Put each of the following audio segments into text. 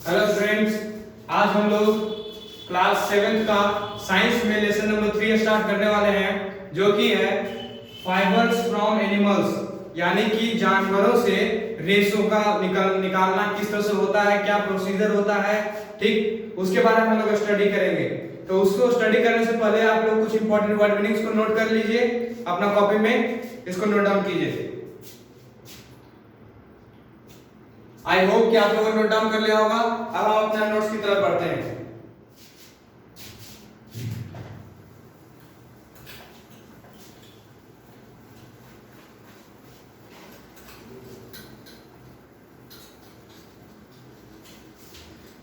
Hello friends, आज हम लोग क्लास 7 का साइंस में लेसन नंबर 3 स्टार्ट करने वाले हैं, जो कि है फाइबर्स फ्रॉम एनिमल्स, यानी कि जानवरों से रेशों का निकालना किस तरह से होता है, क्या प्रोसीजर होता है। ठीक, उसके बारे में हम लोग स्टडी करेंगे। तो उसको स्टडी करने से पहले आप लोग कुछ इंपॉर्टेंट वर्ड मीनिंग्स को नोट कर लीजिए अपना कॉपी में, इसको नोट डाउन कीजिए। आई होप कि आप लोगों ने नोट डाउन कर लिया होगा। अब हम अपने नोट्स की तरफ बढ़ते हैं।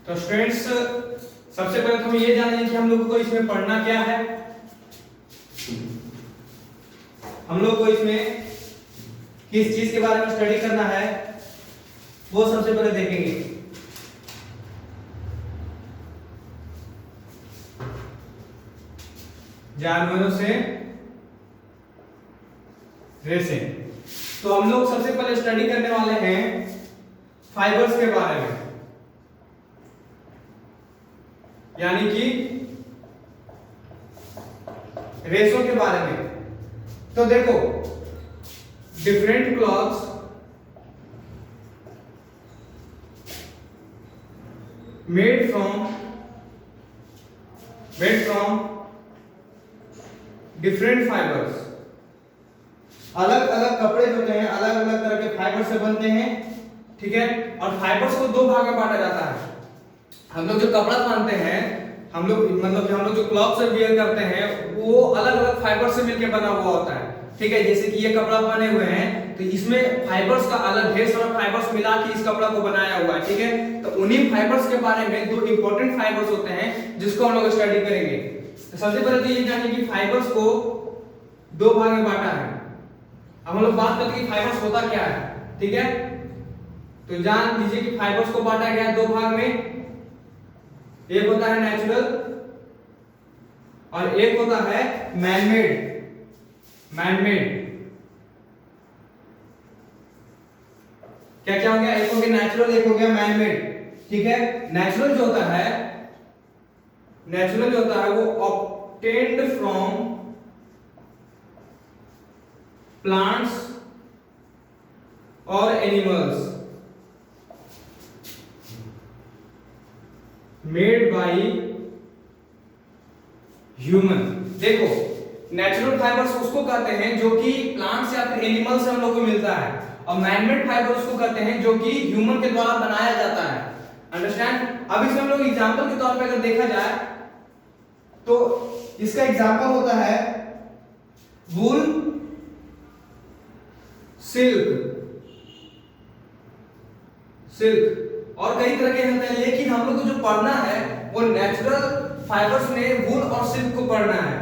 तो स्टूडेंट्स, सबसे पहले तो हम ये जानेंगे कि हम लोगों को इसमें पढ़ना क्या है। हम लोग को इसमें किस चीज के बारे में स्टडी करना है वो सबसे पहले देखेंगे। जानवरों से रेशें। तो हम लोग सबसे पहले स्टडी करने वाले हैं फाइबर्स के बारे में, यानी कि रेशों के बारे में। तो देखो, different clothes made from different fibers, अलग अलग कपड़े जो होते हैं अलग अलग तरह के फाइबर से बनते हैं। ठीक है, और फाइबर्स को दो भाग में बांटा जाता है। हम लोग जो कपड़ा पहनते हैं, हम लोग मतलब कि हम लोग जो क्लॉथ वियर करते हैं, वो अलग अलग फाइबर से मिलकर बना हुआ होता है। ठीक है, जैसे कि ये कपड़ा पहने हुए हैं तो इसमें फाइबर्स का अलग ढेर सारा फाइबर्स मिला के इस कपड़ा को बनाया हुआ है। ठीक है, तो उन्हीं फाइबर्स के बारे में दो इंपॉर्टेंट फाइबर्स होते हैं जिसको हम लोग स्टडी करेंगे। तो सबसे पहले तो ये जानिए कि फाइबर्स को दो भाग में बांटा है। अब हम लोग बात करते हैं कि फाइबर्स होता क्या है। ठीक है, तो जान लीजिए कि फाइबर्स को बांटा गया है दो भाग में। एक होता है नेचुरल और एक होता है मैनमेड। क्या क्या हो गया, एक हो गया नेचुरल, एक हो गया मैनमेड। ठीक है, नेचुरल जो होता है वो ऑब्टेन्ड फ्रॉम प्लांट्स और एनिमल्स, मेड बाय ह्यूमन। देखो, नेचुरल फाइबर्स उसको कहते हैं जो कि प्लांट्स या फिर एनिमल से हम लोग को मिलता है, और मैनमेड फाइबर उसको कहते हैं जो कि ह्यूमन के द्वारा बनाया जाता है। अंडरस्टैंड। अब इसमें हम लोग एग्जांपल के तौर पे अगर देखा जाए तो इसका एग्जांपल होता है वूल, सिल्क और कई तरह के होते हैं। लेकिन हम लोग को जो पढ़ना है वो नेचुरल फाइबर्स में वूल और सिल्क को पढ़ना है।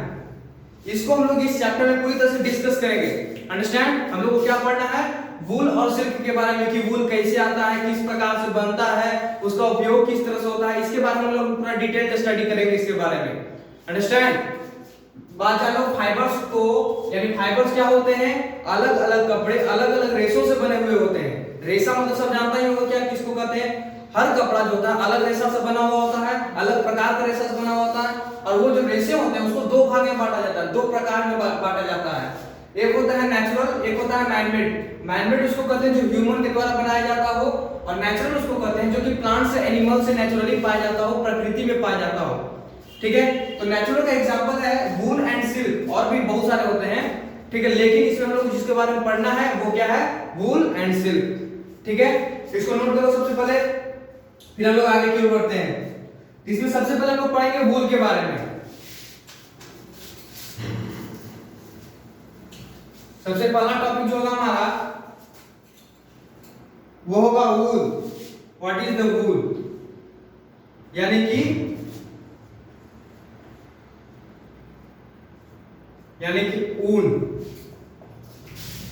इसको हम लोग इस चैप्टर में पूरी तरह से डिस्कस करेंगे। अंडरस्टैंड। हम लोग को क्या पढ़ना है, वूल और सिल्क के बारे में, कि वूल कैसे आता है, किस प्रकार से बनता है, उसका उपयोग किस तरह से होता है, इसके बारे में हम लोग पूरा डिटेल स्टडी करेंगे इसके बारे में। अंडरस्टैंड। बात जानो फाइबर्स को, यानी फाइबर्स क्या होते हैं, अलग अलग कपड़े अलग अलग रेशों से बने हुए होते हैं। रेशा मतलब सब जानता ही होगा क्या किसको कहते हैं। हर कपड़ा जो होता है अलग रेशा से बना हुआ होता है, अलग प्रकार का रेशा से बना हुआ होता है, और वो जो रेशे होते हैं उसको दो भाग में बांटा जाता है, दो प्रकार में बांटा जाता है। एक होता है नेचुरल, एक होता है मैनमेड। मैनमेड उसको कहते हैं जो ह्यूमन के द्वारा बनाया जाता हो, और नेचुरल उसको कहते हैं जो कि प्लांट से एनिमल से नेचुरली पाया जाता हो, प्रकृति में पाया जाता हो। ठीक है, तो नेचुरल का एग्जांपल है वूल एंड सिल्क, और भी बहुत सारे होते हैं। ठीक है, लेकिन इसमें हम लोग जिसके बारे में पढ़ना है वो क्या है, वूल एंड सिल्क। ठीक है, इसको नोट करो सबसे पहले, फिर हम लोग आगे की ओर बढ़ते हैं। इसमें सबसे पहले हम लोग पढ़ेंगे वूल के बारे में। सबसे पहला टॉपिक जो होगा हमारा वो होगा वूल। व्हाट इज द वूल, यानी कि ऊन।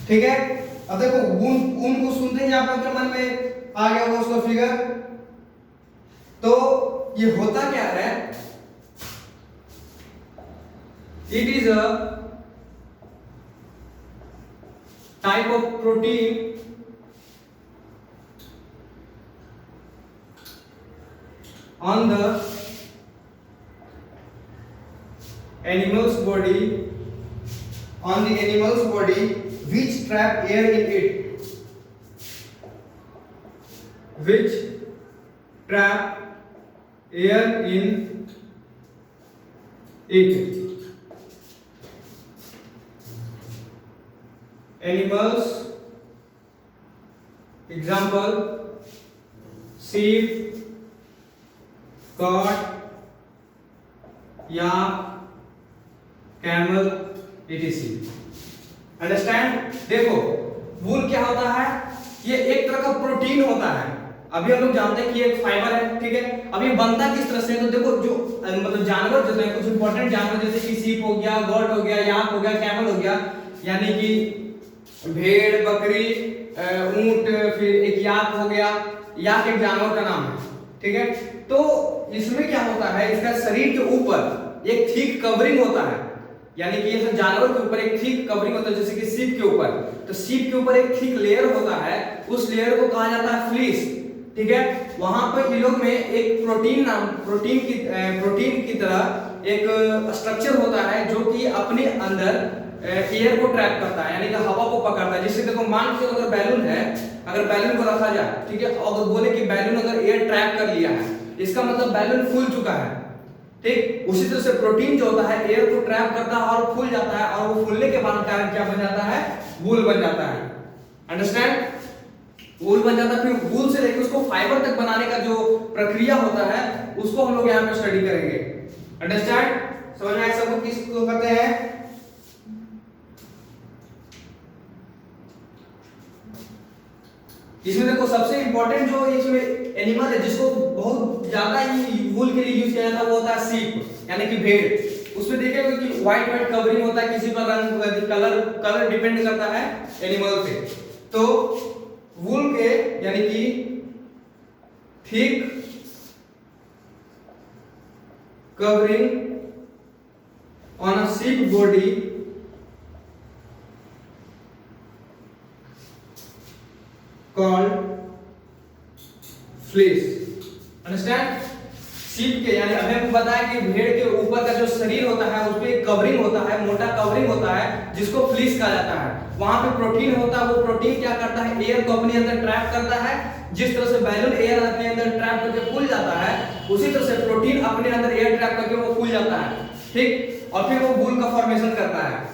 ठीक है, अब देखो ऊन को सुनते ही आप लोग के मन में आ गया होगा उसका फिगर। तो ये होता क्या है, it is a type of protein on the animal's body which trap air in it, which trap air in it. Animals, example, sheep, goat, yak, camel, etc. Understand? देखो वूल क्या होता है, ये एक तरह का प्रोटीन होता है। अभी हम लोग जानते हैं कि एक फाइबर है, ठीक है। अब ये बनता किस तरह से, तो देखो जो मतलब जानवर जो है, कुछ इंपॉर्टेंट जानवर जैसे कि सीप हो गया, गोट हो गया, याक हो गया, कैमल हो गया, यानी कि भेड़, बकरी, ऊंट, फिर एक याक हो गया। याक एक जानवर का नाम है, ठीक है। तो इसमें क्या होता है, इसका शरीर के ऊपर एक थिक कवरिंग होता है, यानी कि ये जानवर के ऊपर एक थिक कवरिंग होता है, जैसे कि सीप के ऊपर। तो सीप के ऊपर एक थिक लेयर होता है, उस लेयर को कहा जाता है फ्लीस, ठीक है। वहां पर ये लोग में एक प्रोटीन की तरह एक स्ट्रक्चर होता है जो कि अपने अंदर एयर को ट्रैप करता है, यानी कि हवा को पकड़ता है। जिससे देखो मान के अगर बैलून है, अगर बैलून को रखा जाए, ठीक है, और बोले कि बैलून अगर एयर ट्रैप कर लिया है, इसका मतलब बैलून फूल चुका है, ठीक। उसी तरह से प्रोटीन जो होता है एयर को ट्रैप करता है और फूल जाता है, और वो फूलने के बाद कारण क्या बन जाता है, वूल बन जाता है। अंडरस्टैंड? वूल बन जाता है। फिर वूल से लेकर उसको फाइबर तक बनाने का जो प्रक्रिया होता है, उसको हम लोग यहाँ पे स्टडी करेंगे। अंडरस्टैंड? समझ में आया सबको किसको कहते हैं? इसमें देखो सबसे इंपॉर्टेंट जो इसमें एनिमल है जिसको बहुत ज्यादा ही वूल के लिए यूज किया जाता है, वो होता है सीप, यानी कि भेड़। उसमें देखिएगा कि व्हाइट कवरिंग होता है, किसी का रंग, कलर डिपेंड करता है एनिमल पे। तो वूल के यानी कि thick covering on a sheep body called fleece. Understand? Sheep के यानी अभी हमको बताया कि भेड़ के ऊपर का जो शरीर होता है उस पे एक कवरिंग होता है, मोटा कवरिंग होता है, जिसको फ्लीस कहा जाता है। वहां पे प्रोटीन होता है, वो प्रोटीन क्या करता है, एयर को अपने अंदर ट्रैप करता है। जिस तरह से बैलून एयर अपने अंदर ट्रैप करके फूल जाता है, उसी तरह से प्रोटीन अपने अंदर एयर ट्रैप करके वो फूल जाता है, ठीक। और फिर वो वूल का फॉर्मेशन करता है।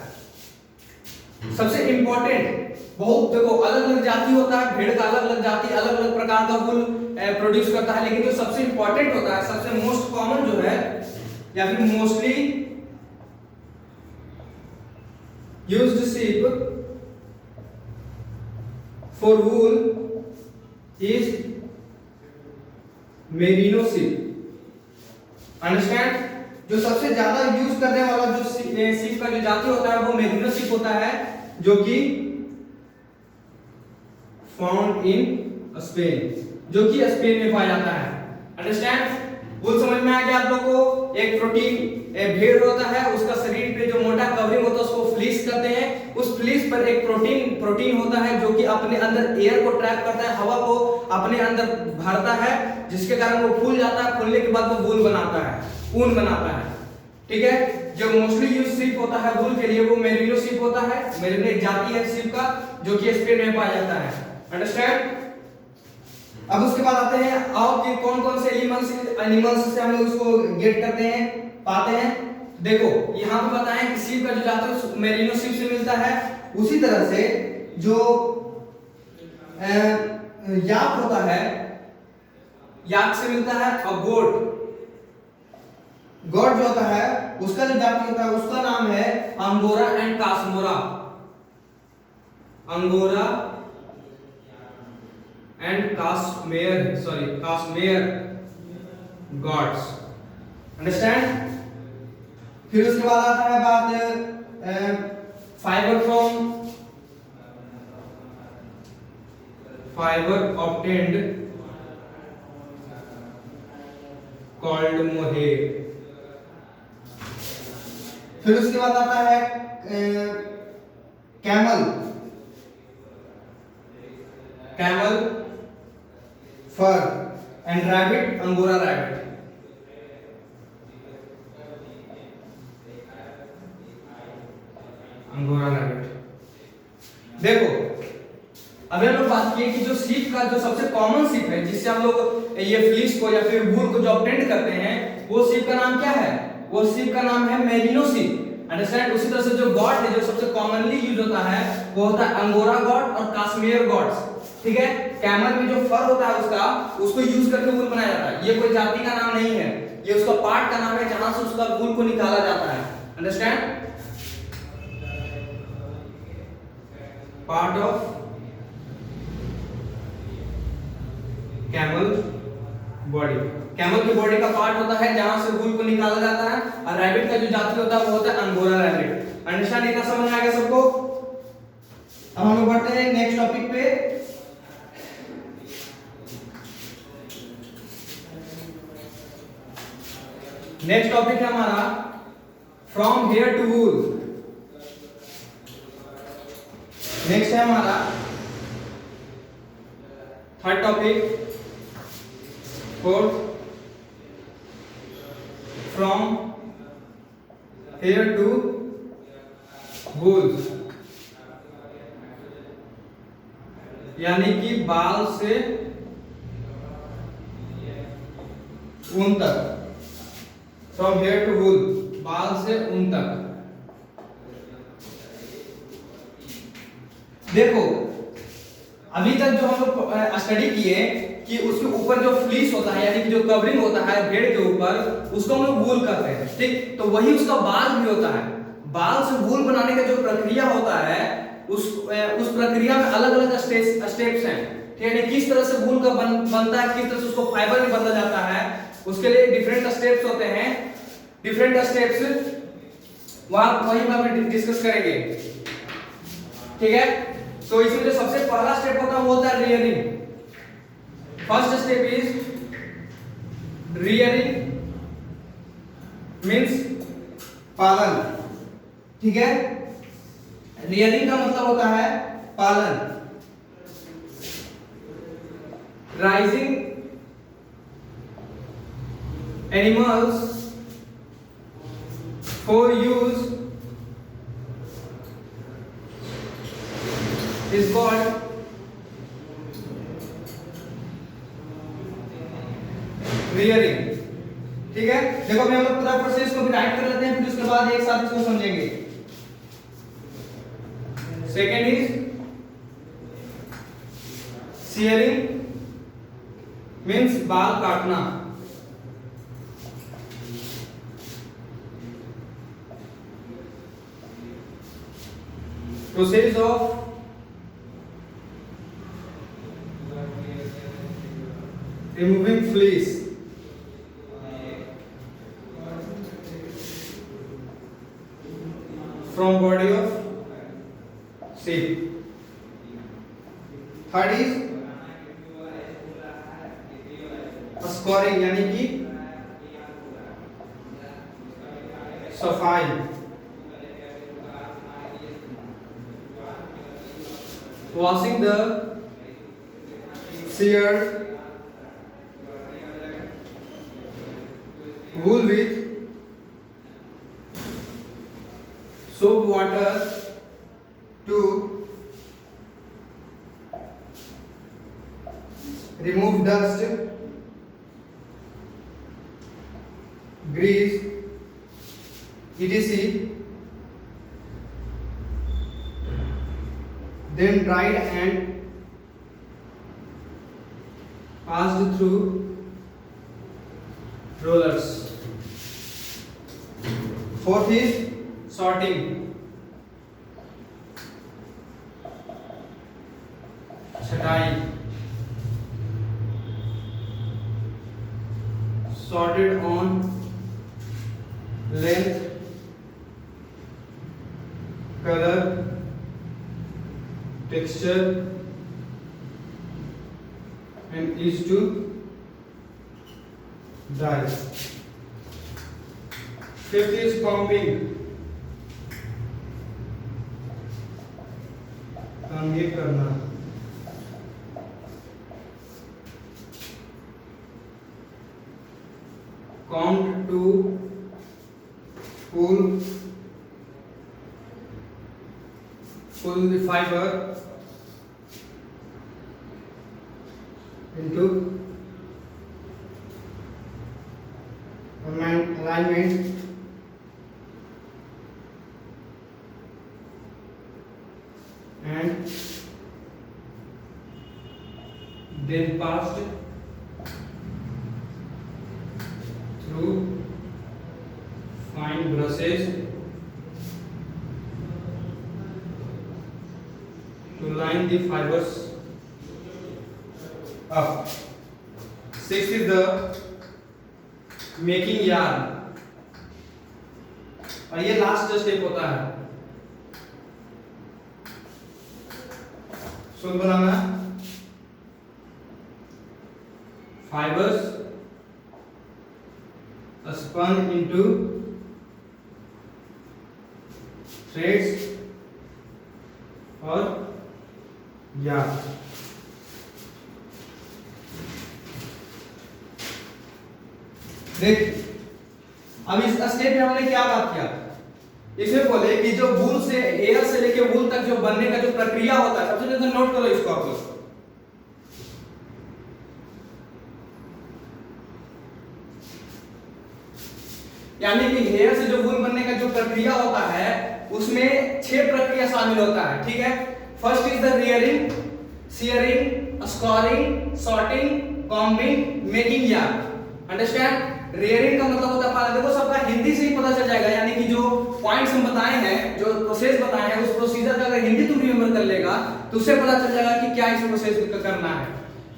सबसे इंपॉर्टेंट, बहुत देखो अलग अलग जाति होता है, भेड़ का अलग अलग जाति, अलग अलग प्रकार का वूल प्रोड्यूस करता है, लेकिन जो सबसे इंपॉर्टेंट होता है, सबसे मोस्ट कॉमन जो है या फिर mostly used sheep for wool is merino sheep. Understand? जो सबसे ज्यादा यूज करने वाला जो sheep का जो जाति होता है वो merino sheep होता है, जो कि फाउंड इन स्पेन, जो कि स्पेन में पाया जाता है। अंडरस्टैंड? वूल समझ में आ गया आप लोगों को? एक प्रोटीन भेड़ होता है, उसका शरीर पे जो मोटा कवरिंग होता है उसको फ्लीस कहते हैं। उस फ्लीस पर एक प्रोटीन होता है जो कि अपने अंदर एयर को ट्रैप करता है, हवा को अपने अंदर भरता है, जिसके कारण वो फूल जाता है। फूलने के बाद वो वूल बनाता है, ऊन बनाता है, ठीक है। जो मोस्टली यूज शीप होता है वूल के लिए वो मेरिनो शीप होता है। मेरिनो एक जाति है शीप का जो कि स्पेन में पाया जाता है। अंडरस्टैंड? अब उसके बाद आते हैं और कि कौन कौन से एनिमल्स से हम लोग इसको गेट करते हैं, पाते हैं। देखो यहाँ पे बताएं कि शीप का जो जाति मेरिनो शीप से मिलता है, उसी तरह से जो याक होता है, याक से मिलता है। और गोट जो होता है उसका जो जाति होता है उसका नाम है angora and cashmere. Angora and cashmere goats. Understand? फिर उसके बाद आता है बात फाइबर ऑब्टेन्ड कॉल्ड मोहेर। फिर उसके बाद आता है camel fur and rabbit, angora rabbit. Angora rabbit. देखो अभी हम लोग बात किए कि जो सीप का जो सबसे कॉमन सीप है जिससे हम लोग ये फ्लीस को या फिर वूल को जो ऑब्टेन करते हैं वो सीप का नाम क्या है? वो सीप का नाम है मेरिनो सीप। अंडरस्टैंड? उसी तरह से जो गॉड है जो सबसे कॉमनली यूज होता है वो होता है अंगोरा गॉड और काश्मीर गॉड्स। ठीक है? कैमल में जो फर होता है उसका उसको यूज करके वूल बनाया जाता है। ये कोई जाति का नाम नहीं है, ये उसका पार्ट का नाम है जहां से उसका वूल को निकाला जाता है। Understand? Part of camel body. Camel की बॉडी का पार्ट होता है जहां से वूल को निकाला जाता है और रैबिट का जो जाति होता है वो होता है अंगोरा रैबिट। अंडरस्टैंड? इतना समझ में आ गया सबको? अब हम लोग बढ़ते हैं नेक्स्ट टॉपिक पे। नेक्स्ट टॉपिक है हमारा from hair to wool. Next है हमारा third topic fourth from hair to wool, यानी कि बाल से ऊन तक। फ्रॉम हेयर टू वूल, बाल से ऊन तक। देखो अभी तक जो हम लोग स्टडी किए कि उसके ऊपर जो फ्लीस होता है यानी कि जो कवरिंग होता है भेड़ के ऊपर उसको हम लोग वूल कहते हैं। ठीक? तो वही उसका बाल भी होता है। बाल से वूल बनाने का जो प्रक्रिया होता है उस प्रक्रिया में अलग अलग स्टेप्स हैं। ठीक है? किस तरह से वूल का बनता है, किस तरह से उसको फाइबर में बदला जाता है, उसके लिए डिफरेंट स्टेप्स होते हैं। डिफरेंट स्टेप्स वही हम डिस्कस करेंगे। ठीक है? तो इसमें जो सबसे पहला स्टेप होता है वो होता है rearing. First step is rearing means पालन। ठीक है? रियरिंग का मतलब होता है पालन। Rising animals for use is called rearing। ठीक है? देखो अभी हम लोग पूरा प्रोसेस को भी राइट कर लेते हैं फिर उसके बाद एक साथ इसको समझेंगे। सेकेंड इज shearing मींस बाल काटना। Process of removing fleece from body of sheep। Third is scoring यानी कि सफाई। Washing the sheared wool with soap water to remove dust, grease, etc. Then dried and passed through rollers। Fourth is sorting। छटाई। Sorted on length, color, texture and is to dry। Fifth is combing। कंघी करना। Combed to pull pull the fiber into alignment and then passed through fine brushes to line the fibers up. Sixth is the making yarn, और ये last step होता है सूल बनाना. Fibers are spun into threads or yarn. देख अब इस step में हमने क्या बात किया, इसमें बोले कि जो वूल से एयर से लेके वूल तक जो बनने का जो प्रक्रिया होता है, सबसे पहले नोट करो इसको आप लोग. यानी कि हेयर से जो वूल बनने का जो प्रक्रिया होता है उसमें 6 प्रक्रिया शामिल होता है. ठीक है. First is the rearing, shearing, scouring, sorting, combing, making yarn. Understand. Rearing का मतलब होता है पालन. देखो सबका हिंदी से ही पता चल जाएगा, यानी कि जो पॉइंट्स हम बताए हैं, जो प्रोसेस बताए हैं, उस प्रोसीजर का अगर हिंदी तुम रिमेंबर कर लेगा तो उससे पता चल जाएगा कि क्या इस प्रोसेस को करना है.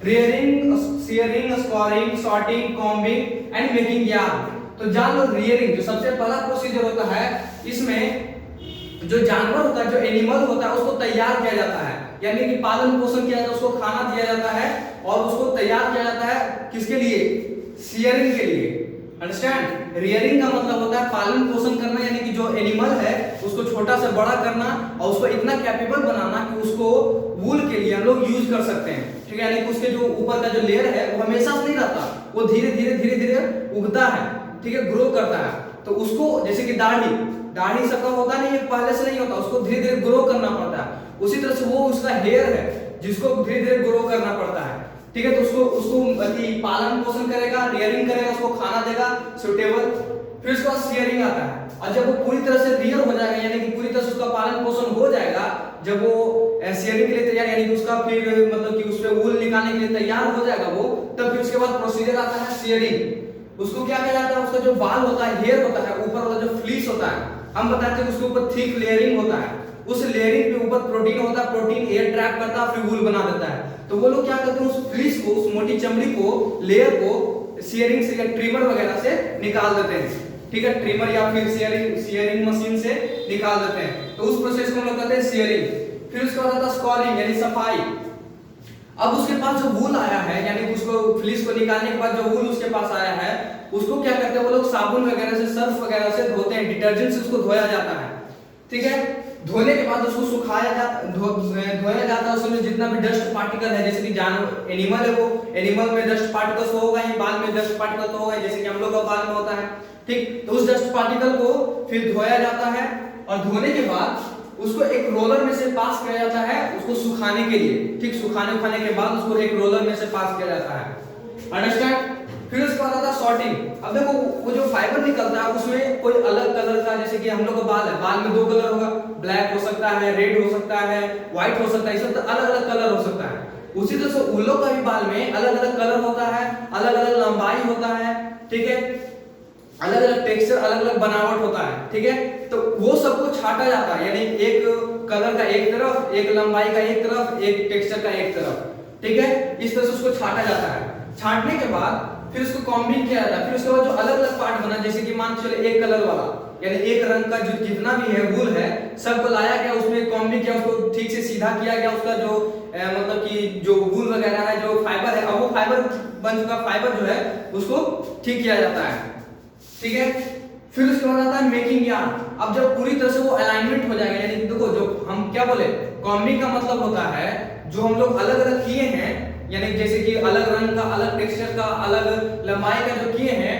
Rearing, shearing, scouring, sorting, combing and making yarn. तो जान लो रियरिंग जो सबसे पहला प्रोसीजर होता है, इसमें जो जानवर होता है, जो एनिमल होता है, उसको तैयार किया जाता है, यानी कि पालन पोषण किया जाता है, उसको खाना दिया जाता है और उसको तैयार किया जाता है किसके लिए? सीयरिंग के लिए. अंडरस्टैंड. रियरिंग का मतलब होता है पालन पोषण करना, यानी कि जो एनिमल है उसको छोटा से बड़ा करना और उसको इतना कैपेबल बनाना कि उसको वूल के लिए हम लोग यूज कर सकते हैं. ठीक है. यानी कि उसके जो ऊपर का जो लेयर है वो हमेशा नहीं रहता, वो धीरे धीरे उगता है. ठीक है. ग्रो करता है. तो उसको जैसे कि दाढ़ी सबका होता नहीं है, पहले से नहीं होता, उसको धीरे धीरे ग्रो करना पड़ता है. उसी तरह से वो उसका हेयर है जिसको धीरे धीरे ग्रो करना पड़ता है. ठीक है. तो उसको पालन पोषण करेगा, रियरिंग करेगा, उसको खाना देगा सुटेबल. फिर उसके बाद सीयरिंग आता है, और जब वो पूरी तरह से रियर हो जाएगा, यानी कि पूरी तरह से उसका पालन पोषण हो जाएगा, जब वो सीयरिंग के लिए तैयार, यानी कि उसका फिर मतलब कि उस पे वूल निकालने के लिए तैयार हो जाएगा वो, तब फिर उसके बाद प्रोसीजर आता है सीयरिंग. उसको क्या कहा जाता है? उसका जो बाल होता है, हेयर होता है, ऊपर वाला जो फ्लीस होता है, हम बताते हैं कि उसके ऊपर थिक लेयरिंग होता है. उस लेयरिंग पे ऊपर प्रोटीन होता है, प्रोटीन एयर ट्रैप करता है, फिर वूल बना देता है. तो वो लोग क्या करते हैं? उस फ्लीस को, उस मोटी चमड़ी को, लेयर को सीयरिंग से या ट्रिमर वगैरह से निकाल देते हैं. ठीक है. ट्रिमर या फिर सीयरिंग मशीन से निकाल देते हैं. तो उस प्रोसेस को हम लोग कहते हैं सीयरिंग. फिर उसके बाद आता है स्कॉरिंग, यानी सफाई. अब उसके पास जो वूल आया है, यानी उसको फ्लीस को निकालने के बाद जो वूल उसके पास आया है, उसको क्या करते हैं वो लोग? साबुन वगैरह से, सर्फ वगैरह से धोते हैं, डिटर्जेंट से उसको धोया जाता है. ठीक है. धोने के बाद उसको सुखाया जाता, धोया जाता है. उसमें जितना भी डस्ट पार्टिकल है, जैसे कि जानवर एनिमल है, वो एनिमल में डस्ट पार्टिकल्स तो होगा ही, बाल में डस्ट पार्टिकल तो होगा, जैसे कि हम लोग का बाल में होता है. ठीक. तो उस डस्ट पार्टिकल को फिर धोया जाता है, और धोने के बाद उसको एक रोलर में से पास किया जाता है उसको सुखाने के लिए. ठीक. सुखाने के बाद उसको एक रोलर में से पास किया जाता है. अंडरस्टैंड. फिर उसके बाद आता है सॉर्टिंग. अब देखो वो जो फाइबर निकलता है उसमें कोई अलग कलर का, जैसे कि हम लोग का बाल है, बाल में 2 कलर होगा, ब्लैक हो सकता है, रेड हो सकता है, व्हाइट हो सकता है, ये सब अलग अलग कलर हो सकता है. उसी तरह से उन लोग का भी बाल में अलग अलग कलर होता है, अलग अलग लंबाई होता है. ठीक है. अलग अलग टेक्सचर, अलग अलग बनावट होता है. ठीक है. तो वो सबको छाटा जाता है, यानी एक कलर का एक तरफ, एक लंबाई का एक तरफ, एक टेक्सचर का एक तरफ. ठीक है. इस तरह से उसको छाटा जाता है. छाटने के बाद फिर उसको कॉम्बिंग किया जाता है. फिर उसके बाद जो अलग अलग पार्ट बना, जैसे कि मान चले एक कलर वाला, यानी एक रंग का जो जितना भी है वूल है, सबको लाया गया, उसमें कॉम्बिंग किया, उसको ठीक से सीधा किया गया. उसका जो मतलब कि जो वूल वगैरह है, जो फाइबर है, अब वो फाइबर बन चुका फाइबर जो है उसको ठीक किया जाता है. ठीक है. फिर उसके बाद आता है मेकिंग यार्न. अब जब पूरी तरह से वो अलाइनमेंट हो जाएगा, यानी देखो जो हम क्या बोले, कॉम्बिंग का मतलब होता है जो हम लोग अलग अलग किए हैं, यानी जैसे कि अलग रंग का, अलग टेक्सचर का, अलग लंबाई का जो किए हैं,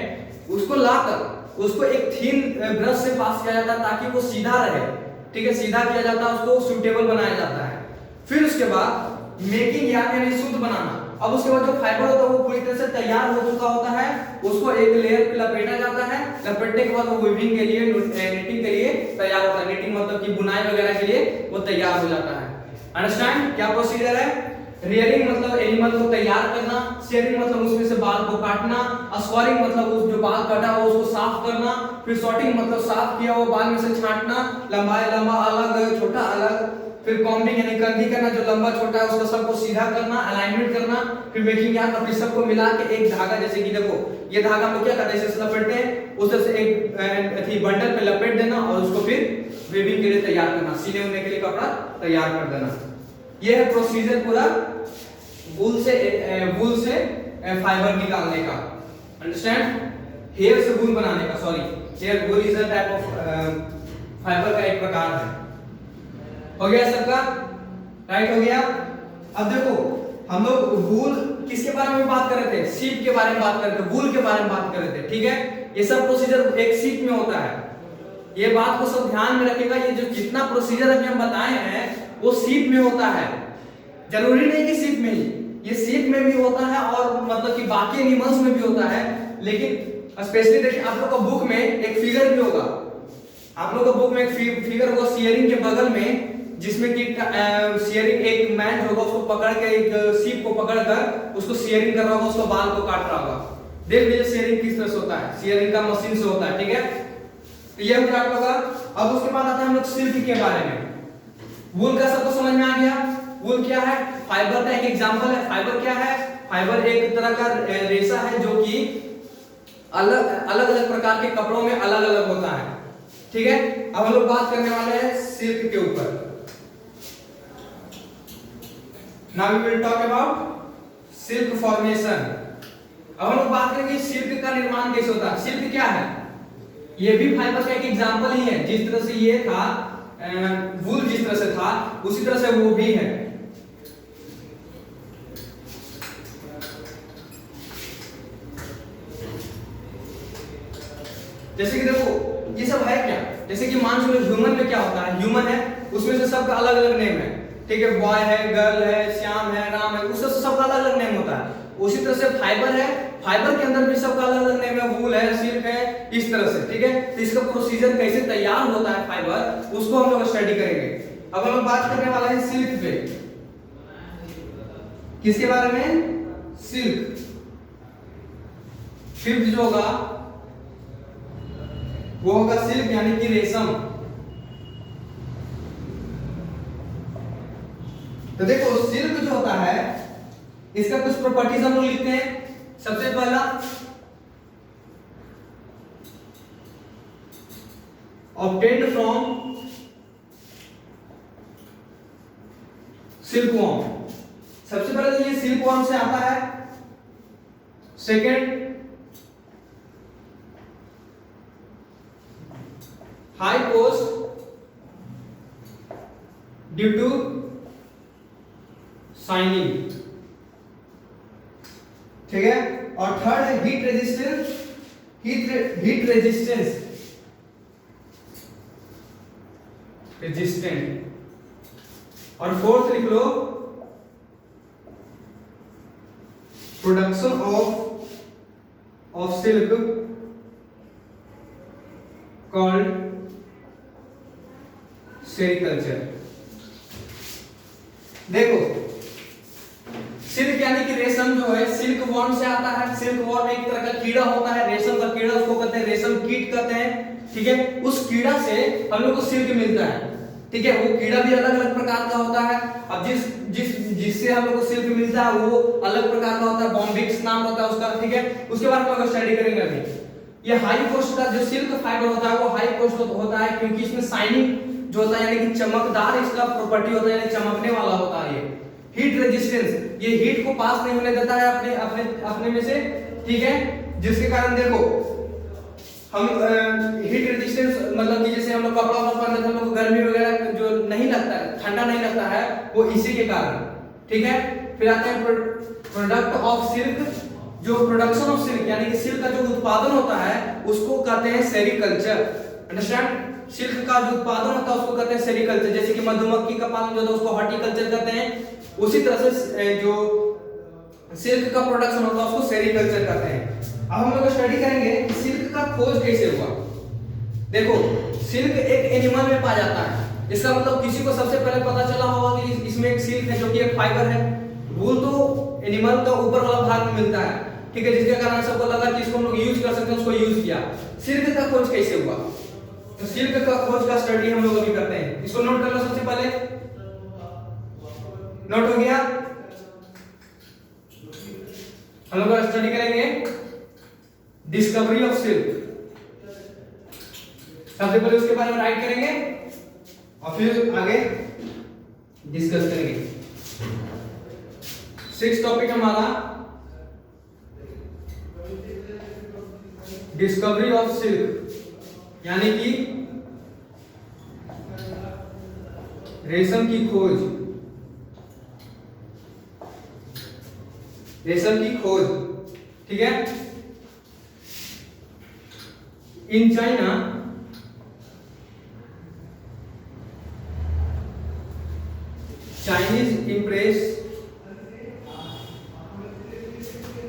उसको लाकर उसको एक थीन ब्रश से पास किया जाता है ताकि वो सीधा रहे. ठीक है, सीधा किया जाता है, उसको सूटेबल बनाया जाता है। फिर उसके बाद मेकिंग यानी शुद्ध बनाना। अब उसके बाद जो फाइबर होता है वो पूरी तरह से तैयार हो चुका होता है, उसको एक लेयर पे लपेटा जाता है, लपेटने के बाद वो वीविंग के लिए, नीटिंग के लिए तैयार होता है। नीटिंग मतलब कि बुनाई वगैरह के लिए वो तैयार हो जाता है। अंडरस्टैंड क्या प्रोसीजर है? रियरिंग मतलब एनिमल को तैयार करना, शेयरिंग मतलब उसमें से बाल को काटना, स्क्वायरिंग मतलब उस जो बाल कटा हो उसको साफ करना, फिर सॉर्टिंग मतलब साफ किया हुआ बाल में से छांटना, लंबाई लंबा अलग, छोटा अलग, फिर कॉम्बिंग यानी कंघी करना, जो लंबा छोटा है उसको सबको सीधा करना, अलाइनमेंट करना, फिर मेकिंग यार्न और फिर सबको मिला के एक धागा, जैसे कि देखो ये धागा हम लोग क्या करते हैं, इसे लपेटते हैं, उधर से एक बंडल पे लपेट देना और उसको फिर वीविंग के लिए तैयार करना, सीने उनने के लिए कपड़ा तैयार कर देना। ये है प्रोसीजर पूरा वूल से फाइबर निकालने का। अंडरस्टैंड? हेयर से वूल बनाने का, sorry, hair wool is a type of fibre का एक प्रकार है। हो गया सबका? राइट हो गया। अब देखो हम लोग वूल किसके बारे में बात कर रहे थे? शीप के बारे में बात कर रहे थे, वूल के बारे में बात कर रहे थे, ठीक है। ये सब प्रोसीजर एक शीप में होता है, ये बात को सब ध्यान में रखिएगा। ये जो जितना प्रोसीजर अभी हम बताए हैं वो शीप में होता है, जरूरी नहीं कि शीप में ही, ये शीप में भी होता है और मतलब कि बाकी एनिमल्स में भी होता है। लेकिन स्पेशली देखिए आप लोग का बुक में एक फिगर भी होगा, आप लोग का बुक में एक फिगर होगा शेयरिंग के बगल में, जिसमें कि शेयरिंग एक मैन होगा, उसको पकड़ के एक शीप को पकड़ कर उसको शेयरिंग कर रहा होगा, उसको बाल को काट रहा होगा। देख लीजिए शेयरिंग किस तरह से होता है, शेयरिंग का मशीन से होता है, ठीक है। तो ये हो आप लोग का। अब उसके बाद आता है हम लोग सिल्क के बारे में। वूल का सबको समझ में आ गया। वूल क्या है? फाइबर का एक एग्जांपल है। फाइबर क्या है? फाइबर एक तरह का रेशा है जो कि अलग अलग प्रकार के कपड़ों में अलग अलग होता है, ठीक है। अब हम लोग बात करने वाले हैं सिल्क के ऊपर। Now we will talk about silk formation. अब हम लोग बात करेंगे सिल्क का निर्माण कैसे होता है। सिल्क क्या है? ये भी फाइबर का एक एग्जांपल ही है। जिस तरह से ये था वूल, जिस तरह से था उसी तरह से वो भी है। जैसे कि देखो ये सब है क्या, जैसे कि मान लो ह्यूमन में क्या होता है, ह्यूमन है उसमें से सबका अलग अलग नेम है, ठीक है। बॉय है, गर्ल है, श्याम है, राम है, उससे सबका अलग अलग नेम होता है। उसी तरह से फाइबर है, फाइबर के अंदर भी सबका अलग अलग नेम है, वूल है, सिल्क है, इस तरह से, ठीक है। तो इसका प्रोसीजर कैसे तैयार होता है फाइबर, उसको हम लोग स्टडी करेंगे। अब हम लोग बात करने वाले हैं सिल्क पे। किसके बारे में? सिल्क। फिफ्थ जो होगा वो होगा सिल्क यानी कि रेशम। तो देखो सिल्क जो होता है इसका कुछ प्रॉपर्टीज हम लोग लिखते हैं। सबसे पहला ऑब्टेन्ड फ्रॉम सिल्कवॉर्म। सबसे पहले तो ये सिल्कवॉर्म से आता है। Second high cost due to shining, ठीक है। और थर्ड है हीट रेजिस्टेंस, हीट रेजिस्टेंट। और फोर्थ लिख लो production of silk called sericulture. देखो सिल्क यानी कि रेशम जो है सिल्क वॉर्म से आता है। सिल्क वॉर्म एक तरह का कीड़ा होता है, रेशम का कीड़ा, उसको कहते हैं रेशम कीट कहते हैं, ठीक है। उस कीड़ा से हम लोग को सिल्क मिलता है, ठीक है। वो कीड़ा भी अलग अलग प्रकार का होता है। अब जिससे हम लोग को सिल्क मिलता है वो अलग प्रकार का होता है, बॉम्बिक्स नाम होता है उसका, ठीक है। उसके बाद हम लोग स्टडी करेंगे अभी। ये हाई कोस्ट का जो सिल्क फाइबर होता है वो हाई कोस्ट होता है क्योंकि इसमें शाइनिंग जो होता है यानी कि चमकदार इसका प्रॉपर्टी होता है, यानी चमकने वाला होता है। ये हीट रेजिस्टेंस, ये हीट को पास नहीं होने देता है अपने अपने अपने में से, ठीक है। जिसके कारण देखो हम हीट रेजिस्टेंस मतलब कि जैसे हम लोग कपड़ा पहनते हैं हम लोग को गर्मी वगैरह जो नहीं लगता है, ठंडा नहीं लगता है, वो इसी के कारण, ठीक है। फिर आते हैं प्रोडक्ट ऑफ सिल्क। जो प्रोडक्शन ऑफ सिल्क यानी कि सिल्क का जो उत्पादन होता है उसको कहते हैं सेरिकल्चर। अंडरस्टैंड? सिल्क का जो उत्पादन होता है उसको कहते हैं सेरिकल्चर, जैसे कि मधुमक्खी का पालन जो होता है उसको हॉर्टिकल्चर कहते हैं, उसी तरह से जो सिल्क का प्रोडक्शन होता है उसको सेरिकल्चर कहते हैं। अब हम लोग स्टडी करेंगे कि सिल्क का खोज कैसे हुआ। देखो सिल्क एक एनिमल में पाया जाता है, इसका मतलब किसी को सबसे पहले पता चला होगा कि इसमें एक सिल्क है जो कि एक फाइबर है। वूल तो एनिमल का ऊपर वाला भाग में मिलता है, ठीक है, जिसके कारण सबको लगा कि इसको हम लोग यूज कर सकते हैं, उसको यूज किया। सिल्क का खोज कैसे हुआ, तो सिल्क का खोज का स्टडी हम लोग अभी करते हैं। इसको नोट कर लो सबसे पहले, नोट हो गया। हम लोग स्टडी करेंगे डिस्कवरी ऑफ सिल्क, सबसे पहले उसके बारे में राइट करेंगे और फिर आगे डिस्कस करेंगे। 6 टॉपिक हमारा डिस्कवरी ऑफ सिल्क, यानी कि रेशम की खोज, रेशम की खोज, ठीक है। In China Chinese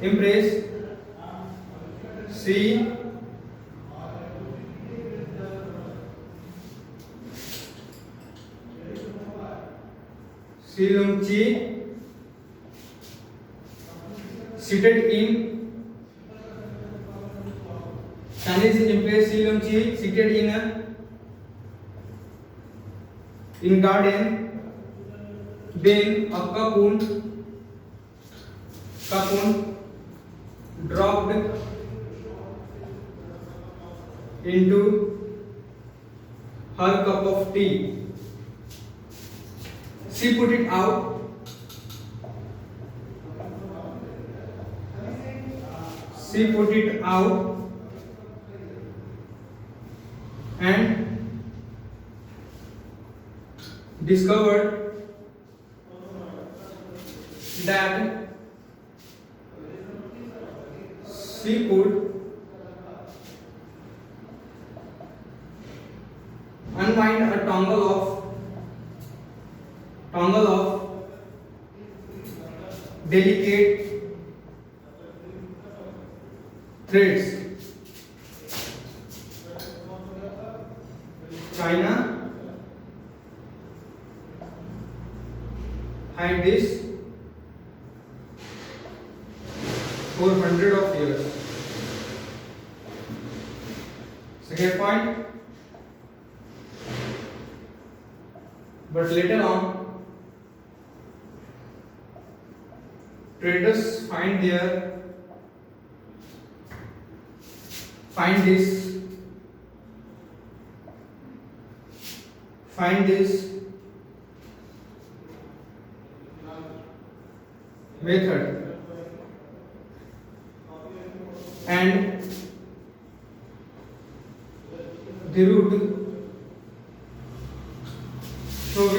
impress Xi Lungchi seated in Chinese impress Shi Lungchi seated in garden, then a cocoon dropped into her cup of tea. She put it out. She put it out and discovered that she could unwind a tangle of delicate threads. China had this for hundreds of years. Second point, but later on traders find this method and the route through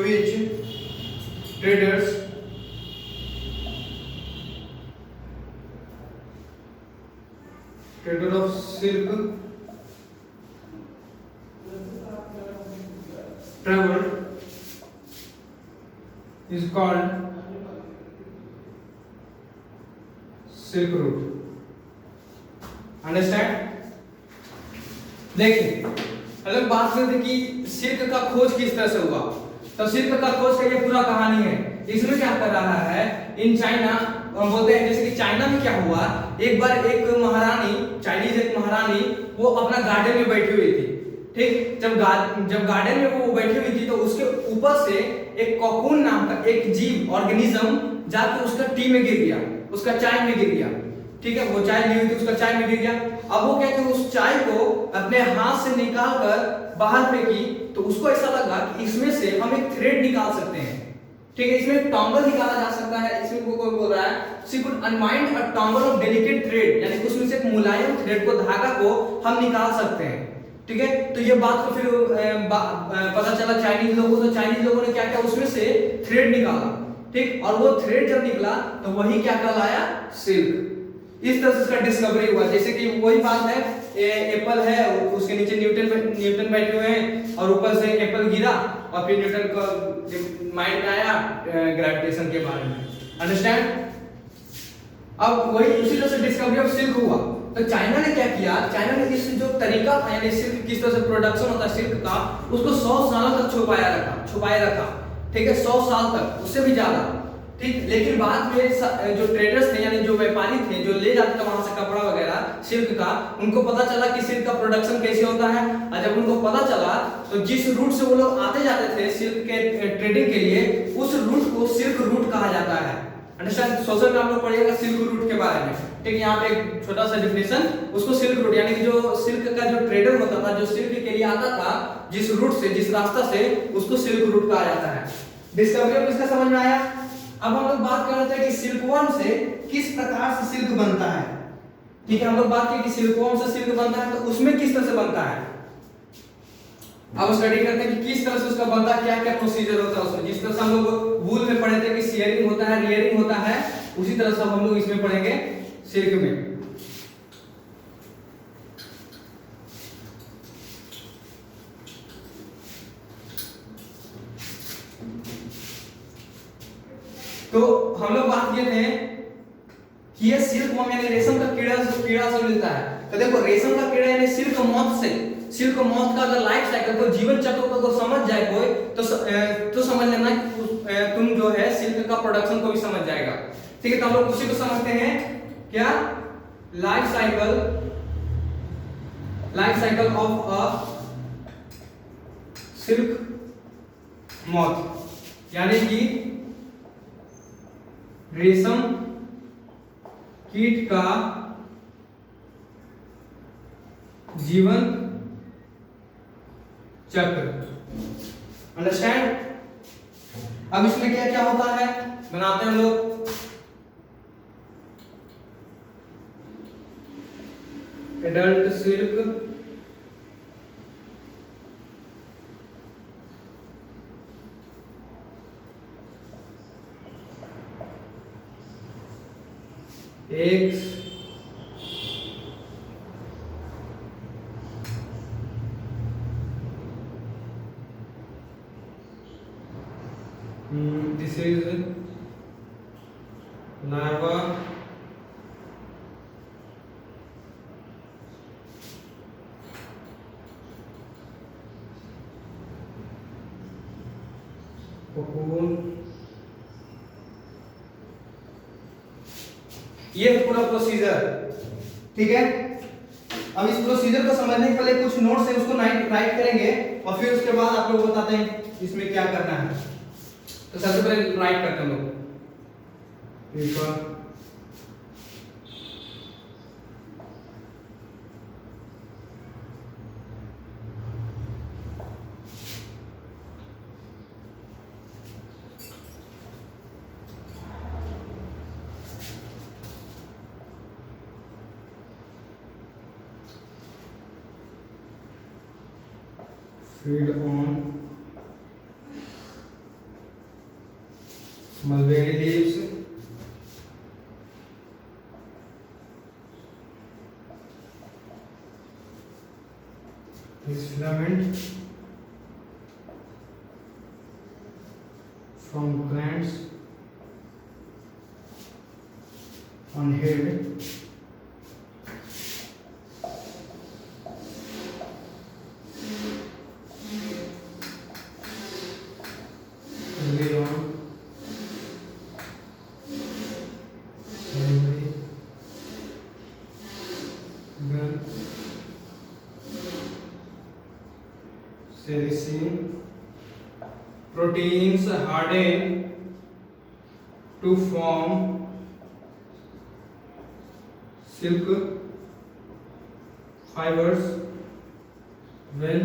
which traders of silk traveled is called Silk Route. Understand? देखिए अगर बात करते कि silk का खोज किस तरह से हुआ, तो सिल्क का खोज का ये पूरा कहानी है। इसमें क्या कर रहा है, इन चाइना हम बोलते हैं, जैसे कि चाइना में क्या हुआ, एक बार एक महारानी, चाइनीज एक महारानी, वो अपना गार्डन में बैठी हुई थी, ठीक। जब गार्डन में वो बैठी हुई थी तो उसके ऊपर से एक कोकून नाम का एक जीव ऑर्गेनिज्म जाके उसका टी में गिर गया, उसका चाय में गिर गया, ठीक है। वो चाय ली हुई थी, उसका चाय में गिर गया। अब वो क्या कि उस चाय को अपने हाथ से निकाल कर बाहर फेंकी, तो उसको ऐसा लगा कि इसमें से हम एक थ्रेड निकाल सकते हैं, ठीक है, इसमें एक टॉन्गल निकाला जा सकता है। इसमें वो कोई बोल रहा है she could unwind a tangle of delicate thread, यानी कि उसमें से एक मुलायम थ्रेड को, धागा को हम निकाल सकते हैं, ठीक है। तो ये बात को फिर पता चला चाइनीज लोगों को, तो चाइनीज लोगों ने क्या किया, उसमें से थ्रेड निकाला, ठीक। और वो थ्रेड जब निकला तो वही क्या कहलाया, सिल्क। इस तरह से इसका डिस्कवरी हुआ। जैसे कि वही बात है, एप्पल है, उसके नीचे न्यूटन बैठे हुए हैं और ऊपर से एप्पल गिरा और फिर न्यूटन का माइंड में आया ग्रेविटेशन के बारे में। अंडरस्टैंड? अब वही उसी तरह से डिस्कवरी ऑफ सिल्क हुआ। तो चाइना ने क्या किया, चाइना ने इस जो तरीका था यानी सिल्क किस तरह से प्रोडक्शन होता है सिल्क का, उसको 100 सालों तक छुपाए रखा। ठीक है, 100 साल तक, उससे भी ज्यादा। ठीक, लेकिन बाद में जो ट्रेडर्स थे यानी जो व्यापारी थे जो ले जाते थे वहां से कपड़ा वगैरह सिल्क का, उनको पता चला कि सिल्क का प्रोडक्शन कैसे होता है। और जब उनको पता चला तो जिस रूट से वो लोग आते जाते थे सिल्क के ट्रेडिंग के लिए, उस रूट को सिल्क रूट कहा जाता है। अंडरस्टैंड? सोशल में आप लोग पढ़िएगा सिल्क रूट के बारे में। ठीक है, यहाँ पे एक छोटा सा डिफिनेशन, उसको सिल्क रूट यानी कि जो सिल्क का जो ट्रेडर होता था, जो सिल्क के लिए आता था जिस रूट से, जिस रास्ता से, उसको सिल्क रूट कहा जाता है। डिस्कवरी ऑफ इसका समझ में आया। अब हम लोग बात कर रहे थे कि सिल्कवर्म से किस प्रकार से सिल्क बनता है। ठीक है, हम लोग बात की कि सिल्कवर्म से सिल्क बनता है, तो उसमें किस तरह से बनता है। अब स्टडी करते हैं कि किस तरह से उसका बनता है, क्या क्या प्रोसीजर होता है उसमें। जिस तरह से हम लोग वूल में पढ़े थे कि शेयरिंग होता है, रियरिंग होता है, उसी तरह से हम लोग इसमें पढ़ेंगे सिल्क में। तो हम लोग बात किए थे कि ये सिल्क वर्म यानी रेशम का कीड़ा से मिलता है। तो देखो, रेशम का कीड़ा यानी सिल्क मॉथ से, सिल्क मॉथ का अगर लाइफ साइकिल को, जीवन चक्र को समझ जाए कोई तो समझ लेना तुम जो है सिल्क का प्रोडक्शन को भी समझ जाएगा। ठीक है, तो हम लोग उसी को समझते हैं क्या, life cycle of a silk moth, यानी कि रेशम कीट का जीवन चक्र। अंडरस्टैंड? अब इसमें क्या क्या होता है, बनाते हैं हम लोग। Adult silk, eggs, this is larva, cocoon। ये पूरा प्रोसीजर। ठीक है, अब इस प्रोसीजर को समझने के पहले कुछ नोट्स है उसको राइट करेंगे और फिर उसके बाद आप लोग बताते हैं इसमें क्या करना है। तो सबसे पहले राइट करते हैं लोग paper, feed on mulberry leaves, this filament from glands on head, proteins harden to form silk fibers when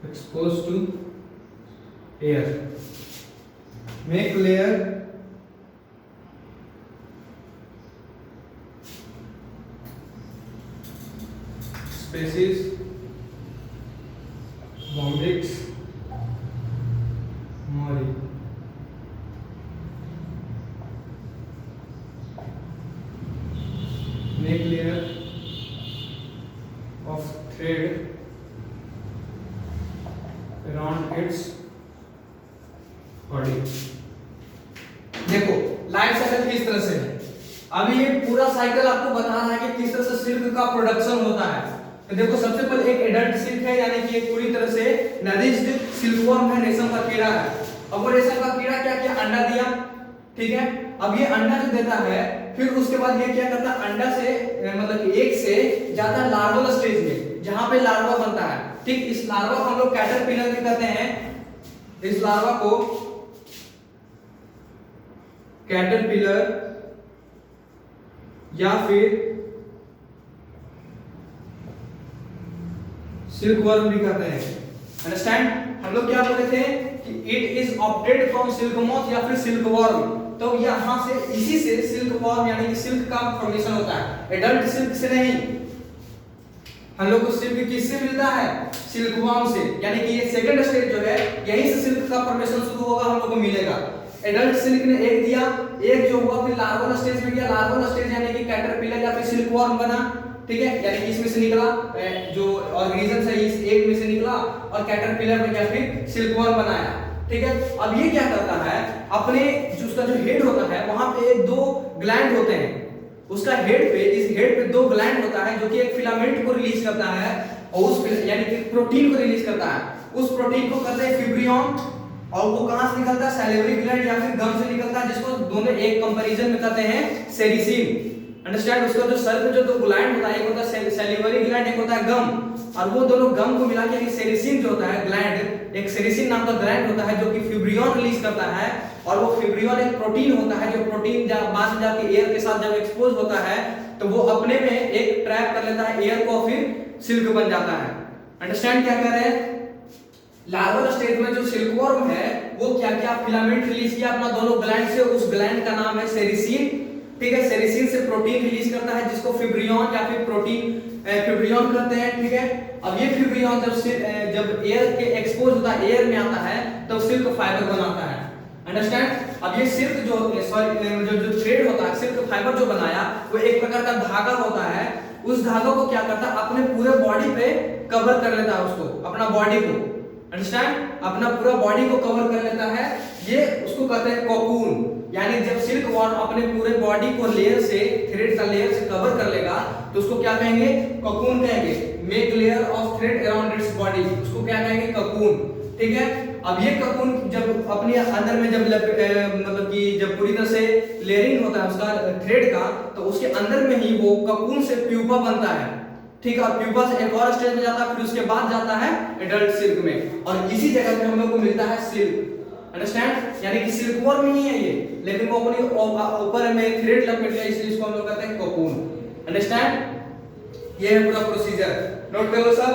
exposed to air. Make layer species Bombyx mori. Body. देखो लाइफ साइकिल किस तरह से है, अभी ये पूरा साइकिल आपको बता रहा है कि किस तरह से सिल्क का प्रोडक्शन होता है। तो देखो सबसे पहले एक एडल्ट सिल्क है, यानी कि एक पूरी तरह से नरिश्ड सिल्कवर्म है, रेशम का कीड़ा है। अब वो रेशम का कीड़ा क्या किया, अंडा दिया, ठीक है। अब ये अंडा जो देता है, फिर उसके बाद ये क्या करता है, अंडा से मतलब कि एक से जाता है लार्वल स्टेज में, जहां पे लार्वा बनता है, ठीक। इस लार्वा को हम लोग कैटरपिलर भी कहते हैं, इस लार्वा को कैटरपिलर या फिर सिल्कवर्म भी कहते हैं। अंडरस्टैंड, हम लोग क्या बोले थे कि it is opted from silk moth या फिर सिल्कवर्म, तो यहां से इसी से सिल्कवर्म यानी कि सिल्क का फॉर्मेशन होता है, एडल्ट सिल्क से नहीं। हम लोग को सिल्क किससे मिलता है, सिल्कवर्म से, यानी कि ये सेकंड स्टेज जो है यहीं से सिल्क का फॉर्मेशन शुरू होगा, हम लोग को मिलेगा। एडल्ट सिल्क ने एक दिया, एक जो हुआ फिर लार्वल स्टेज में गया, लार्वल स्टेज यानी कि कैटरपिलर या फिर सिल्कवर्म बना, ठीक है। यानी कि इसमें से निकला जो ऑर्गेनिज्म है, इस एक में से निकला और कैटरपिलर में क्या फिर सिल्कवर्म बनाया, ठीक है। अब ये क्या करता है, अपने जो उसका जो हेड होता है वहां पे दो ग्लैंड होते हैं, उसका हेड पे, इस हेड पे दो ग्लैंड होता है जो कि एक फिलामेंट को रिलीज करता है और उस यानी कि प्रोटीन को रिलीज करता है। उस प्रोटीन को कहते हैं फिब्रियन, और वो कहां से निकलता है, सैलिवरी ग्लैंड या फिर गम से निकलता है, जिसको दोनों एक कंपैरिजन में कहते हैं सेरिसिन। अंडरस्टैंड, उसका जो सर पे जो दो ग्लैंड होता है, एक होता है सैलिवरी ग्लैंड, एक होता है गम, और वो दोनों गम को मिला के सेरिसिन जो होता है ग्लैंड, एक सेरिसिन नाम का ग्लैंड होता है जो कि फिब्रियन रिलीज करता है, और वो फिब्रियन एक प्रोटीन होता है, जो प्रोटीन जब बाद में जाके एयर के साथ जब एक्सपोज होता है तो वो अपने में एक ट्रैप कर लेता है एयर को, फिर सिल्क बन जाता है। अंडरस्टैंड क्या कह रहे हैं, लार्वल स्टेज में जो सिल्कवर्म है वो क्या क्या फिलामेंट रिलीज किया अपना दोनों ग्लैंड से, उस ग्लैंड का नाम है सेरिसिन, ठीक है। सेरिसिन से प्रोटीन रिलीज करता है जिसको फिब्रियन या फिर प्रोटीन फिब्रियन कहते हैं, ठीक है। अब ये फिब्रियन जब एयर के एक्सपोज होता है, एयर में आता है, तो सिल्क फाइबर बनाता है। अंडरस्टैंड, अब ये सिल्क जो जो थ्रेड होता है, सिल्क फाइबर जो बनाया वो एक प्रकार का धागा होता है, उस धागा को क्या करता है, अपने पूरे बॉडी पे कवर कर लेता है, उसको अपना बॉडी को, अंडरस्टैंड, अपना पूरा बॉडी को कवर कर लेता है, ये उसको कहते हैं कोकून। यानी जब सिल्क वर्म अपने पूरे बॉडी को लेयर से, थ्रेड का लेयर से कवर कर लेगा तो उसको क्या कहेंगे, कोकून कहेंगे। Make layer of thread around its body, उसको क्या कहेंगे, कोकून, ठीक है। अब ये कोकून जब अपने अंदर में जब मतलब कि जब पूरी तरह से लेयरिंग होता है उसका थ्रेड का, तो उसके अंदर में ही वो कोकून से प्यूपा बनता है, ठीक है। और प्यूपा से एक और स्टेज में जाता है, फिर उसके बाद जाता है एडल्ट सिल्क में, और इसी जगह पे हम लोग को मिलता है सिल्क। अंडरस्टैंड, यानी कि सिल्कवर्म नहीं है ये, लेकिन वो अपनी ऊपर में थ्रेड लपेट लिया, इसलिए इसको हम लोग कहते हैं कोकून। अंडरस्टैंड, ये है पूरा प्रोसीजर, नोट कर लो सब,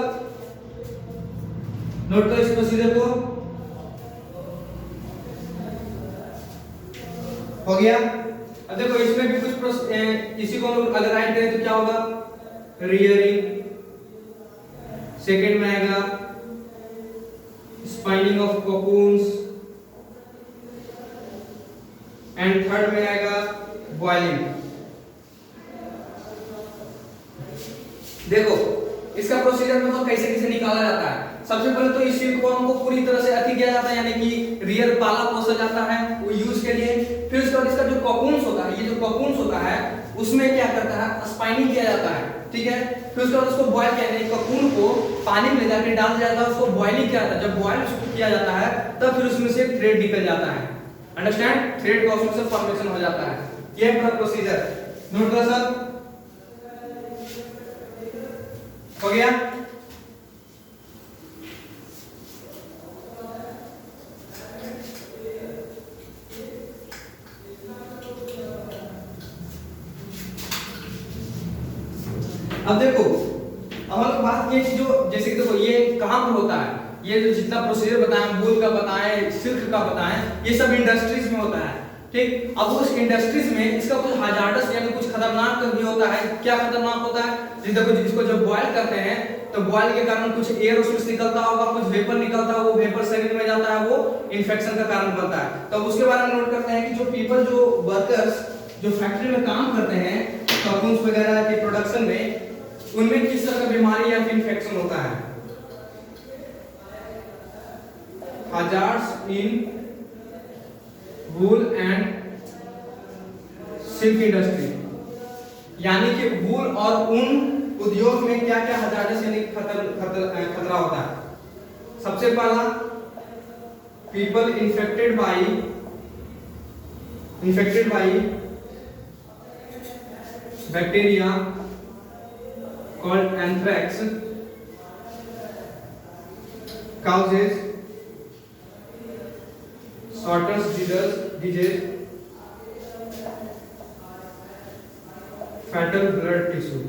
नोट करो इस प्रोसीजर को, हो गया। अब देखो इसमें भी कुछ इसी को हम अगर राइट करें तो क्या होगा, रियरिंग, सेकंड में आएगा spinning of cocoons, and third में आएगा बॉइलिंग। देखो इसका प्रोसीजर मतलब कैसे कैसे निकाला जाता है। सबसे पहले तो इस सिल्कवर्म को पूरी तरह से अति किया जाता है, यानी कि रियल पाला पोसा जाता है वो यूज के लिए। फिर उसके बाद इसका जो कोकून्स होता है, ये जो कोकून्स होता है उसमें क्या करता है, स्पाइनिंग किया जाता है, ठीक है। फिर उसके बाद उसको बॉयल किया जाता है, कोकून को पानी में ले जाकर डाल दिया जाता है, उसको बॉइलिंग किया जाता है। जब बॉयल किया जाता है तब फिर उसमें से थ्रेड निकल जाता है, अंडरस्टैंड, थ्रेड का उसमें से फॉर्मेशन हो जाता है। ये पूरा प्रोसीजर नोट करो सर, हो गया। अब देखो हम लोग बात किए कि जो जैसे कि देखो ये कहां पर होता है, ये जो जितना प्रोसीजर बताएं, वूल का बताएं, सिल्क का बताएं, ये सब इंडस्ट्रीज में होता है, ठीक। अब उस इंडस्ट्रीज में इसका कुछ हजार्डस यानी कुछ खतरनाक भी होता है। क्या खतरनाक होता है, जैसे देखो इसको जब बॉयल करते हैं तो बॉयल के कारण कुछ एयर उसमें से निकलता होगा, कुछ वेपर निकलता है, वो वेपर शरीर में जाता है, वो इन्फेक्शन का कारण बनता है। तो उसके बारे में नोट करते हैं कि जो पीपल, जो वर्कर्स जो फैक्ट्री में काम करते हैं कोकून्स वगैरह के प्रोडक्शन में, उनमें किस तरह का बीमारी या इन्फेक्शन होता है। Hazards in wool and silk industry, यानी कि वूल और ऊन उद्योग में क्या क्या हजार्डस यानी खतरा होता है। सबसे पहला, people infected by bacteria called anthrax causes shortest disease, fatal blood tissue.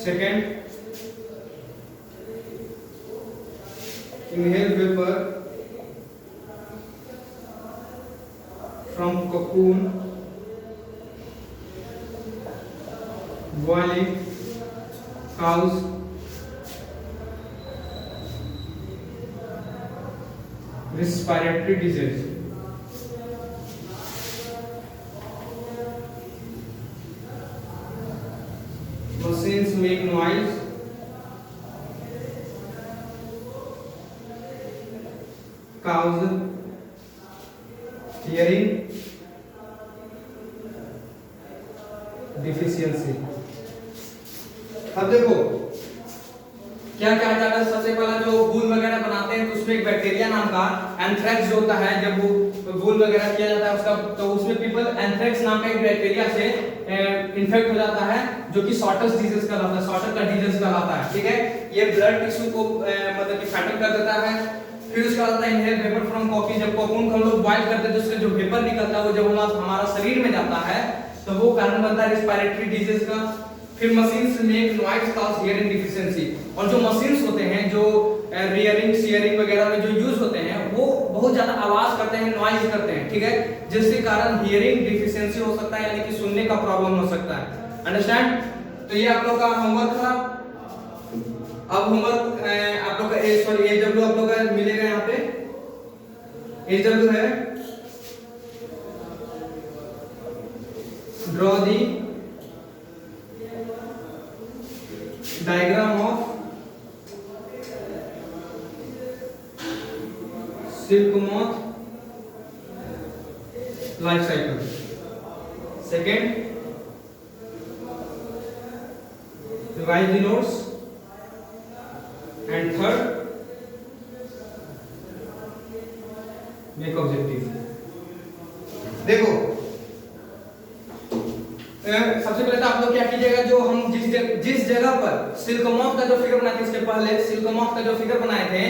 Second, inhale vapor from cocoon, boiling, cows, respiratory disease. Machines make noise, cows hearing deficiency. अब देखो क्या क्या जाता है। सबसे पहला जो वूल वगैरह बनाते हैं तो उसमें एक बैक्टीरिया नाम का एंथ्रेक्स जो होता है, जब वो वूल वगैरह किया जाता है उसका, तो उसमें पीपल एंथ्रेक्स नाम का एक बैक्टीरिया से इन्फेक्ट हो जाता है, जो कि शॉर्टस डिजीज कहलाता है, शॉर्टर का डिजीज कहलाता है। ठीक है, ये ब्लड टिश्यू को मतलब कि फैटल कर देता है। फिर उसका आता है इनहेल वेपर फ्रॉम कॉफी, जब कोकून को हम लोग बॉइल करते हैं तो उससे जो वेपर निकलता है वो जब हमारा शरीर में जाता है तो वो कारण बनता है रिस्पिरेटरी डिजीज का। फिर machines make noise cause hearing deficiency, और जो मशीन्स होते हैं जो रियरिंग शेयरिंग वगैरह में जो यूज होते हैं वो बहुत ज्यादा आवाज करते हैं, नॉइज करते हैं। ठीक है, जिसके कारण हियरिंग डिफिशियंसी हो सकता है, यानी कि सुनने का प्रॉब्लम हो सकता है। अंडरस्टैंड? तो ये आप लोग का होमवर्क था। अब होमवर्क आप लोग का एडब्ल्यू आप लोग का मिलेगा। यहाँ पे एडब्ल्यू है draw the diagram of silk moth life cycle. Second, revise the notes. And third, make objective. देखो सबसे पहले तो आप लोग क्या कीजिएगा, जो हम जिस जगह पर सिल्क मॉथ का जो फिगर बनाए थे, इसके पहले सिल्क मॉथ का जो फिगर बनाए थे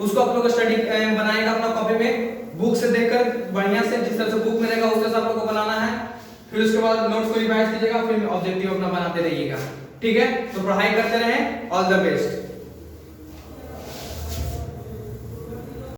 उसको आप लोग स्टडी बनाएगा अपना कॉपी में, बुक से देखकर बढ़िया से, जिस तरह से बुक में रहेगा उस तरह से आप लोग को बनाना है। फिर उसके बाद नोट्स को रिवाइज कीजिएगा, फिर ऑब्जेक्टिव अपना बनाते रहिएगा। ठीक है, तो पढ़ाई करते रहें। All the best.